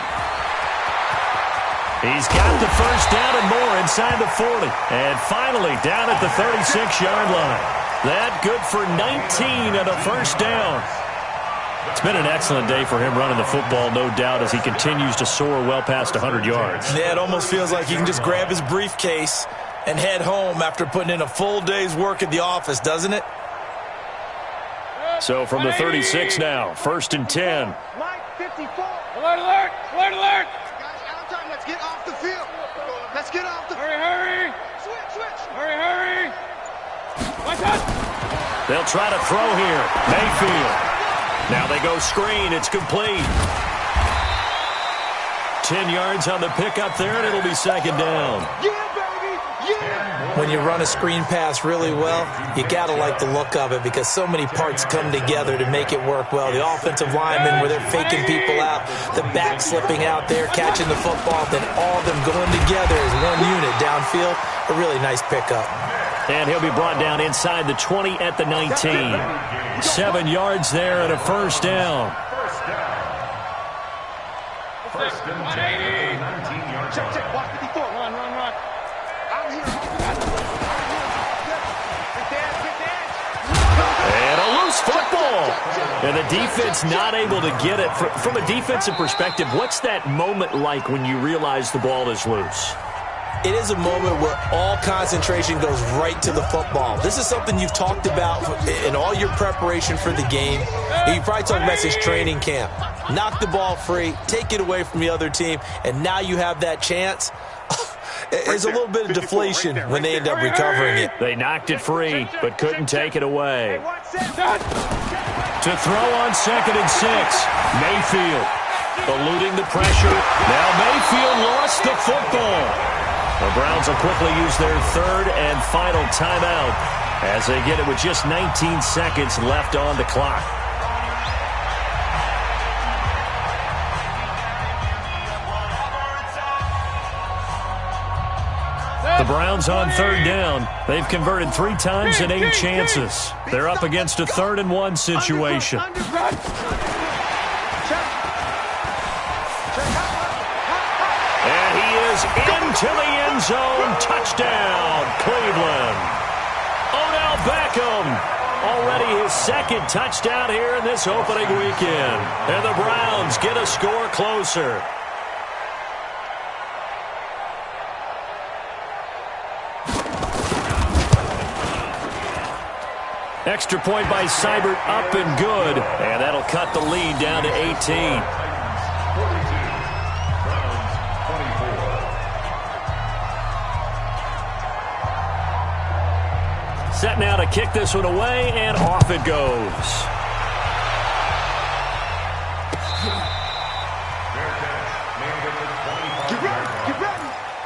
He's got the first down and more inside the 40. And finally down at the 36-yard line. That good for 19 and a first down. It's been an excellent day for him running the football, no doubt, as he continues to soar well past 100 yards. Yeah, it almost feels like he can just grab his briefcase and head home after putting in a full day's work at the office, doesn't it? So from the 36 now, 1st and 10. Mike, 54. Alert, alert, alert, alert. Guys, out of time. Let's get off the field. Let's get off the field. Hurry, hurry. Switch. Hurry, hurry. Watch out. They'll try to throw here. Mayfield. Now they go screen. It's complete. 10 yards on the pickup there, and it'll be 2nd down. Yeah, baby. Yeah. When you run a screen pass really well, you got to like the look of it because so many parts come together to make it work well. The offensive linemen, where they're faking people out, the back slipping out there, catching the football, then all of them going together as one unit downfield. A really nice pickup. And he'll be brought down inside the 20 at the 19. 7 yards there and a first down. First and 10, 19-yard Check. Watch 54. Run. I'm here. And a loose football. And the defense not able to get it. From a defensive perspective, what's that moment like when you realize the ball is loose? It is a moment where all concentration goes right to the football. This is something you've talked about in all your preparation for the game. You probably talked about since training camp. Knock the ball free, take it away from the other team, and now you have that chance. There's a little bit of deflation when they end up recovering it. They knocked it free, but couldn't take it away. To throw on 2nd and 6, Mayfield eluding the pressure. Now Mayfield lost the football. The Browns will quickly use their 3rd and final timeout as they get it with just 19 seconds left on the clock. The Browns on 3rd down. They've converted 3 times and 8 chances. They're up against a 3rd and 1 situation. And he is into the end zone. Touchdown, Cleveland. Odell Beckham, already his 2nd touchdown here in this opening weekend. And the Browns get a score closer. Extra point by Seibert, up and good. And that'll cut the lead down to 18. Set now to kick this one away, and off it goes.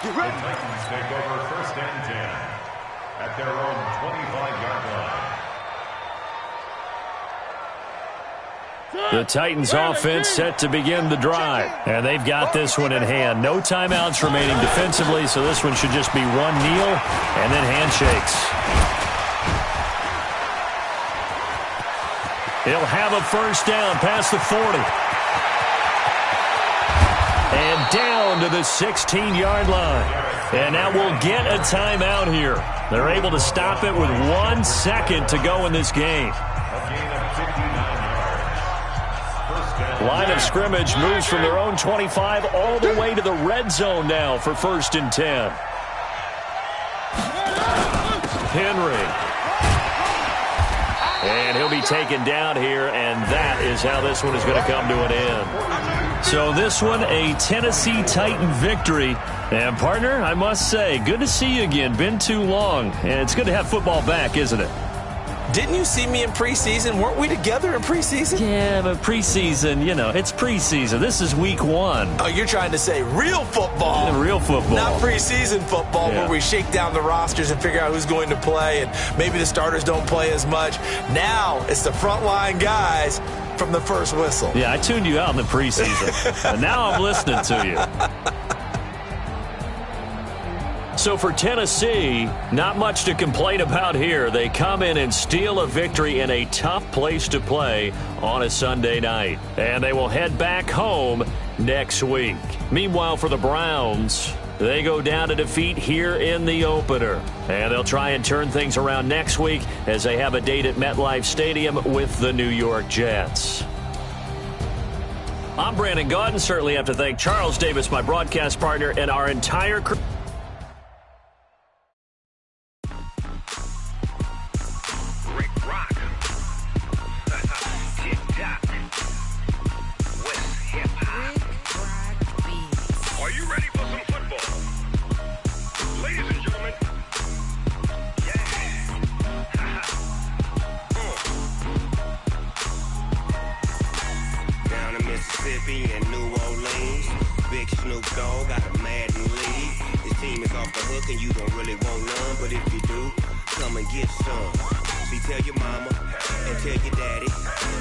Get ready. The Titans take over 1st and 10 at their own 25-yard line. The Titans offense set to begin the drive, and they've got this one in hand. No timeouts remaining defensively, so this one should just be run kneel and then handshakes. He'll have a first down past the 40. And down to the 16-yard line. And now we'll get a timeout here. They're able to stop it with 1 second to go in this game. Line of scrimmage moves from their own 25 all the way to the red zone now for 1st and 10. Henry. And he'll be taken down here, and that is how this one is going to come to an end. So this one, a Tennessee Titan victory. And, partner, I must say, good to see you again. Been too long. And it's good to have football back, isn't it? Didn't you see me in preseason? Weren't we together in preseason? Yeah, but preseason, you know, it's preseason. This is week 1. Oh, you're trying to say real football. Yeah, real football. Not preseason football where we shake down the rosters and figure out who's going to play, and maybe the starters don't play as much. Now it's the frontline guys from the first whistle. Yeah, I tuned you out in the preseason. And now I'm listening to you. So for Tennessee, not much to complain about here. They come in and steal a victory in a tough place to play on a Sunday night. And they will head back home next week. Meanwhile, for the Browns, they go down to defeat here in the opener. And they'll try and turn things around next week as they have a date at MetLife Stadium with the New York Jets. I'm Brandon Gaudin. Certainly have to thank Charles Davis, my broadcast partner, and our entire crew. And New Orleans, Big Snoop Dogg got a Madden lead. His team is off the hook and you don't really want none, but if you do, come and get some. See, tell your mama and tell your daddy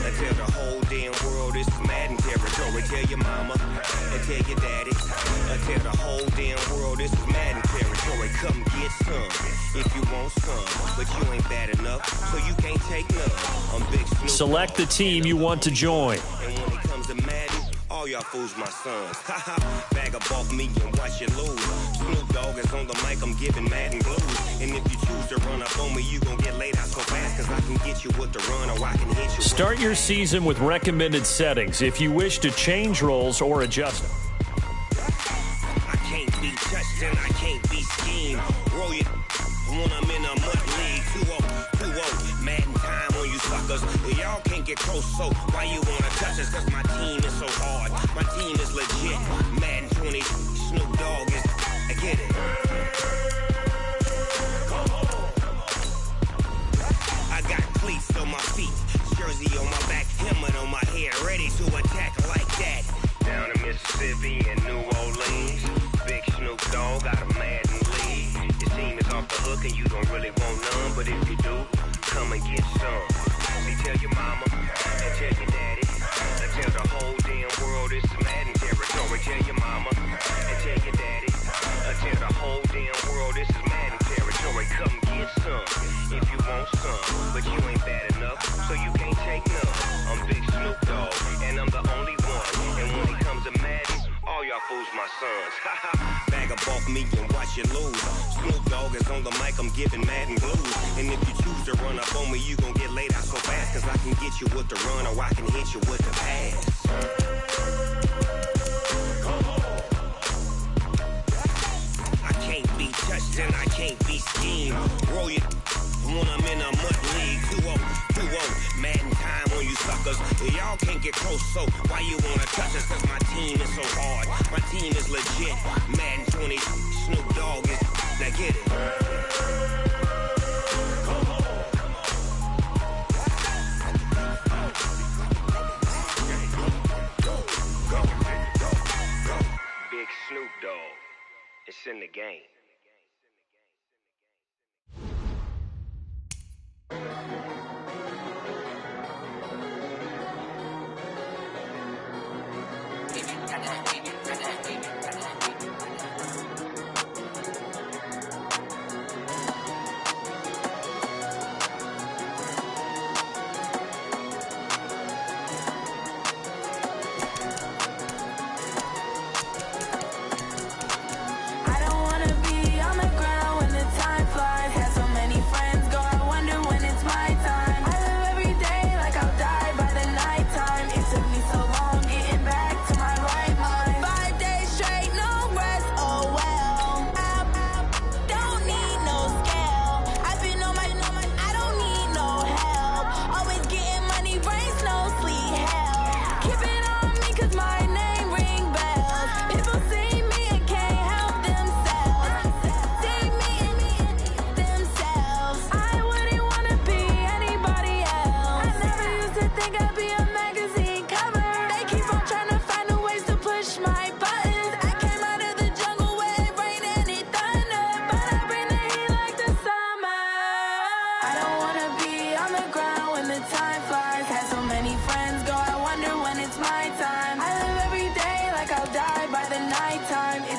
and tell the whole damn world this is Madden territory. Tell your mama and tell your daddy and tell the whole damn world this is Madden territory. Come get some if you want some, but you ain't bad enough, so you can't take none. I'm Big Snoop. Select the team you want to join. And when it comes to Madden, all y'all fools my sons. Bag up off me and watch you lose. Snoop Dogg is on the mic, I'm giving Madden blues. And if you choose to run up on me, you gon' get laid out so fast, cause I can get you with the run or I can hit you. Start your season with recommended settings if you wish to change roles or adjust them. I can't be touched and I can't be schemed. Roll it when I'm in a mud league. 2-0, Madden time on you suckers. Y'all can't get close, so why you wanna touch us? Cause my team is so hard. My team is legit. Madden 20, Snoop Dogg is, I get it. I got cleats on my feet, jersey on my back, helmet on my head, ready to attack like that. Down in Mississippi and New Orleans, Big Snoop Dogg got a Madden lead. Your team is off the hook and you don't really want none, but if you do, come and get some. See, tell your mama and tell your daddy and tell the whole damn world it's Madden territory. Tell your mama and tell your daddy and tell the whole damn world this is Madden territory. Come get some if you want some, but you ain't bad enough, so you can't take none. I'm Big Snoop Dogg and I'm the only one. And when it comes to Madden, all y'all fools my sons. Bag up off me and watch you lose. Snoop Dogg is on the mic, I'm giving Madden blues. And if you choose to run up on me, you gon' get laid out so fast, cause I can get you with the run or I can hit you with the pass. I can't be touched and I can't be schemed. Roll it when I'm in a mud league. 2-0, Madden time on you suckers. Y'all can't get close, so why you wanna touch us? Cause my team is so hard. My team is legit. Madden 20, Snoop Dogg is, now get it. Big Snoop Dogg, it's in the game.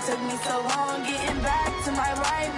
Took me so long getting back to my right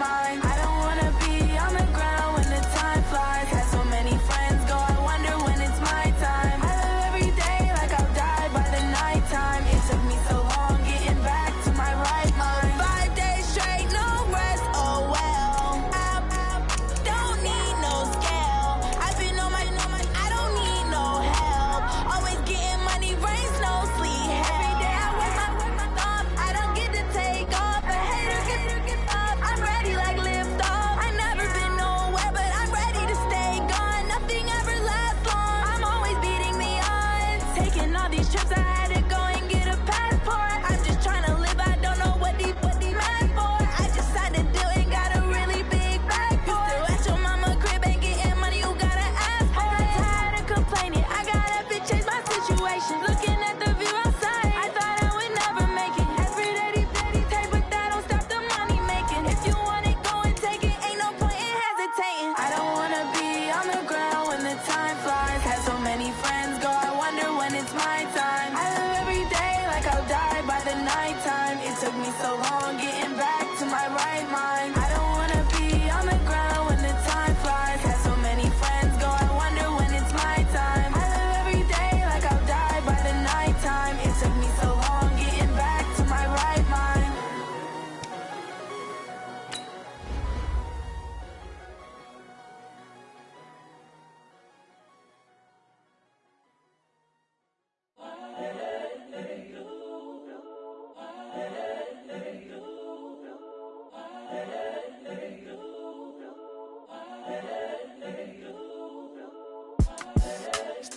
nighttime. It took me so long getting back to my right mind. I don't wanna be on the ground when the time flies. Had so many friends go, I wonder when it's my time. I live every day like I'll die by the nighttime. It took me so long getting back to my right mind.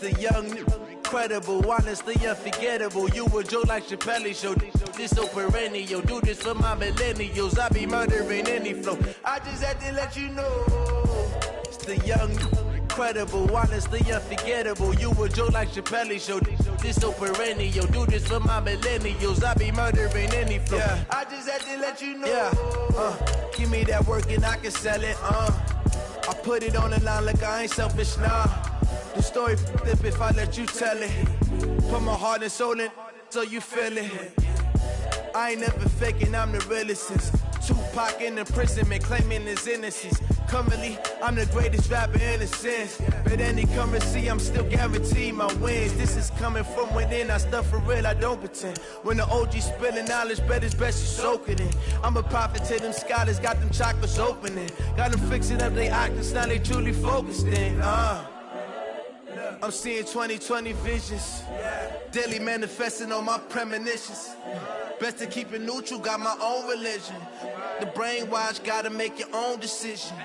The young, incredible, honestly unforgettable. You a joke like Chappelle Show. This so perennial. Do this for my millennials. I be murdering any flow. I just had to let you know. It's the young, incredible, honestly unforgettable. You a joke like Chappelle Show. This so perennial. Do this for my millennials. I be murdering any flow. Yeah. I just had to let you know. Yeah. Give me that work and I can sell it. I put it on the line like I ain't selfish, nah. The story flip if I let you tell it. Put my heart and soul in so you feel it. I ain't never faking, I'm the realest since Tupac in imprisonment, claiming his innocence. Currently, I'm the greatest rapper in a sense. But any currency, I'm still guaranteed my wins. This is coming from within, I stuff for real, I don't pretend. When the OG spilling knowledge, bet it's best you soak it in. I'm a prophet to them scholars, got them chakras opening. Got them fixing up they octaves, now they truly focused in. I'm seeing 2020 visions, daily manifesting on my premonitions. Best to keep it neutral, got my own religion. The brainwash, gotta make your own decision.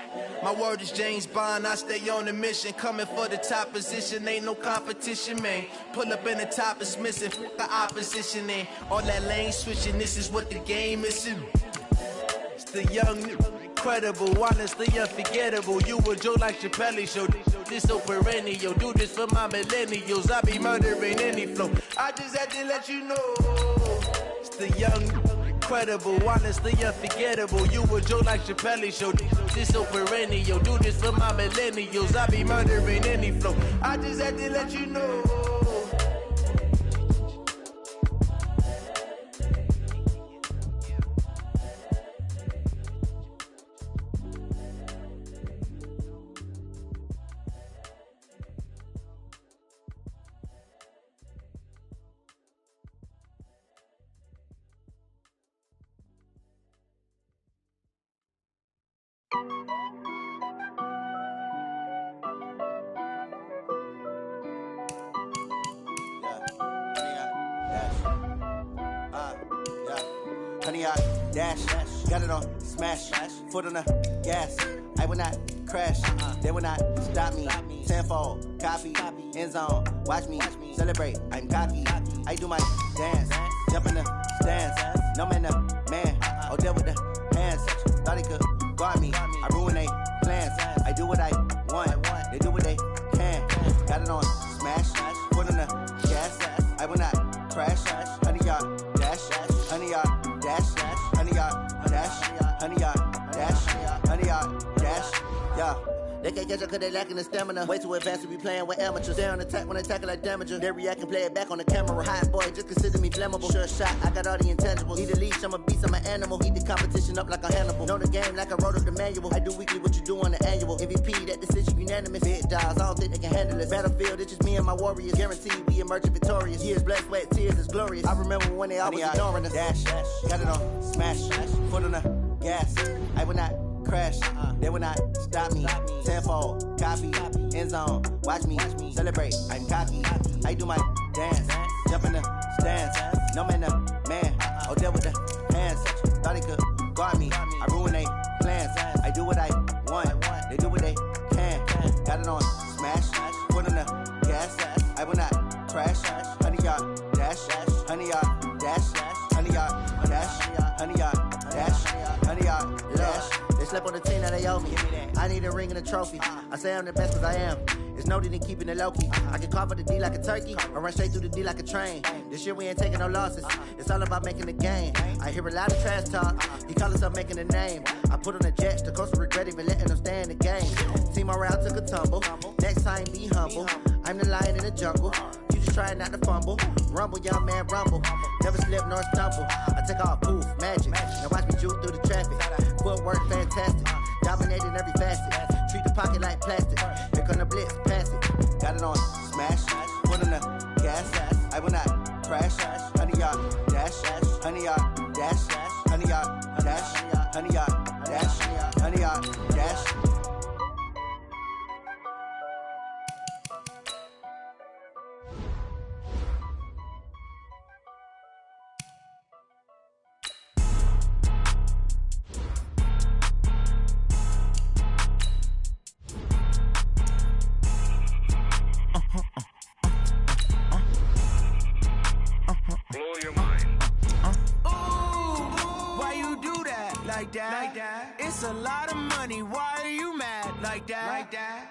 My word is James Bond, I stay on a mission. Coming for the top position, ain't no competition, man. Pull up in the top, it's missing, the opposition, ain't all that lane switching, this is what the game is. It's the young, incredible, honestly unforgettable. You a joke like Chappelle Show. This so perennial. Do this for my millennials. I be murdering any flow. I just had to let you know. It's the young, incredible, honestly unforgettable. You a joke like Chappelle Show. This so perennial. Do this for my millennials. I be murdering any flow. I just had to let you know. Honey, I dash, got it on smash, foot on the gas. I will not crash, they will not stop me. Tenfold, copy, end zone, watch me celebrate. I'm cocky, I do my dance, jump in the stands. No man, the man, oh, deal with the hands. Thought he could guard me, I ruin they plans. I do what I want, they do what they can. Got it on smash, foot on the gas. I will not crash, honey, y'all dash, honey, y'all. Dash, honey, y'all, dash, honey, y'all, dash, honey, y'all, dash, yeah. They can't catch up cause they lacking the stamina. Way too advanced to be playing with amateurs. They on attack when they tackle like damager. They react and play it back on the camera. Hot boy, just consider me flammable. Sure shot, I got all the intangibles. Need a leash, I'm a beast, I'm an animal. Heat the competition up like a Hannibal. Know the game like I wrote up the manual. I do weekly what you do on the annual. MVP, that decision unanimous. Big dogs, I don't think they can handle it. Battlefield, it's just me and my warriors. Guaranteed we emerging victorious. Years, blood, sweat, tears, it's glorious. I remember when they always ignoring us. Dash, got it on smash, foot on the gas. I will not crash, they will not stop me. Tenfold, copy, end zone, watch me celebrate. I'm cocky, I do my dance, jump in the stands. No man, the man, oh, deal with the hands. Thought he could guard me, I ruin they plans. I do what I want, they do what they can. Got it on smash, foot on the gas. I will not crash, honey, y'all dash, honey, y'all dash, honey, y'all dash, honey, y'all dash, honey, y'all dash. They slept on the team, now they owe me. I need a ring and a trophy. I say I'm the best cause I am. It's no need in keeping it low key. I can carve for the D like a turkey, or run straight through the D like a train. This year we ain't taking no losses. It's all about making the game. I hear a lot of trash talk. He call himself making a name. I put on the Jets, the coach regret even letting them stay in the game. Team around took a tumble. Next time be humble. I'm the lion in the jungle. You just just trying not to fumble. Rumble, young man, rumble. Never slip nor stumble. I take off, poof, magic. Now watch me juke through the traffic. Footwork fantastic. Dominating every facet. Treat the pocket like plastic. Here come the blitz, pass it. Got it on smash. Put on the gas. I will not crash. 100-yard dash. 100-yard dash. 100-yard dash. 100-yard dash. 100-yard dash. Like that. It's a lot of money. Why are you mad like that?